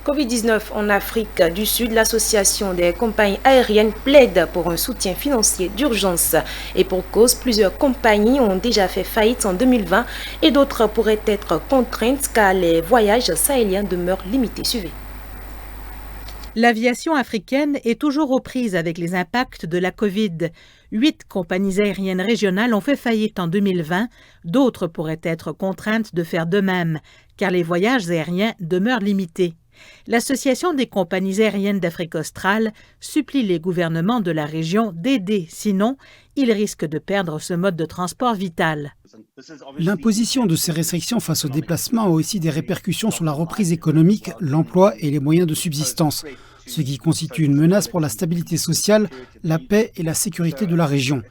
Covid-19 en Afrique du Sud, l'association des compagnies aériennes plaide pour un soutien financier d'urgence. Et pour cause, plusieurs compagnies ont déjà fait faillite en 2020 et d'autres pourraient être contraintes car les voyages sahéliens demeurent limités. Suivez. L'aviation africaine est toujours aux prises avec les impacts de la COVID. 8 compagnies aériennes régionales ont fait faillite en 2020. D'autres pourraient être contraintes de faire de même, car les voyages aériens demeurent limités. L'Association des compagnies aériennes d'Afrique australe supplie les gouvernements de la région d'aider, sinon, ils risquent de perdre ce mode de transport vital. L'imposition de ces restrictions face aux déplacements a aussi des répercussions sur la reprise économique, l'emploi et les moyens de subsistance, ce qui constitue une menace pour la stabilité sociale, la paix et la sécurité de la région.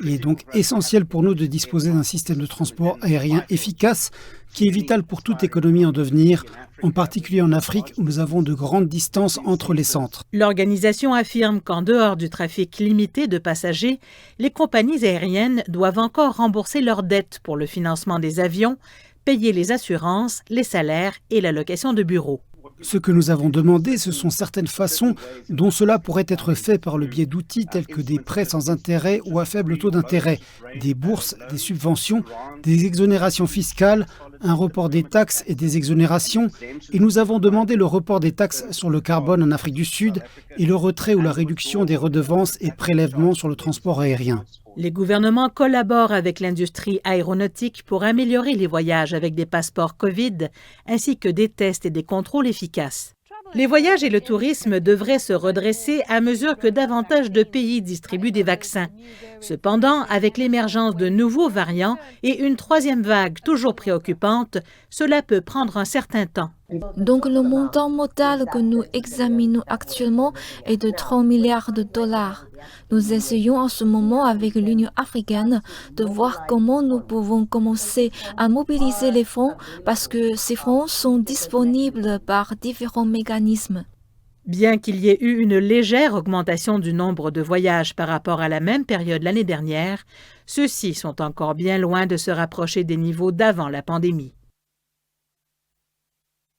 Il est donc essentiel pour nous de disposer d'un système de transport aérien efficace qui est vital pour toute économie en devenir, en particulier en Afrique où nous avons de grandes distances entre les centres. L'organisation affirme qu'en dehors du trafic limité de passagers, les compagnies aériennes doivent encore rembourser leurs dettes pour le financement des avions, payer les assurances, les salaires et la location de bureaux. Ce que nous avons demandé, ce sont certaines façons dont cela pourrait être fait par le biais d'outils tels que des prêts sans intérêt ou à faible taux d'intérêt, des bourses, des subventions, des exonérations fiscales, un report des taxes et des exonérations, et nous avons demandé le report des taxes sur le carbone en Afrique du Sud et le retrait ou la réduction des redevances et prélèvements sur le transport aérien. Les gouvernements collaborent avec l'industrie aéronautique pour améliorer les voyages avec des passeports COVID ainsi que des tests et des contrôles efficaces. Les voyages et le tourisme devraient se redresser à mesure que davantage de pays distribuent des vaccins. Cependant, avec l'émergence de nouveaux variants et une troisième vague toujours préoccupante, cela peut prendre un certain temps. Donc le montant modal que nous examinons actuellement est de 3 milliards de dollars. Nous essayons en ce moment avec l'Union africaine de voir comment nous pouvons commencer à mobiliser les fonds parce que ces fonds sont disponibles par différents mécanismes. Bien qu'il y ait eu une légère augmentation du nombre de voyages par rapport à la même période l'année dernière, ceux-ci sont encore bien loin de se rapprocher des niveaux d'avant la pandémie.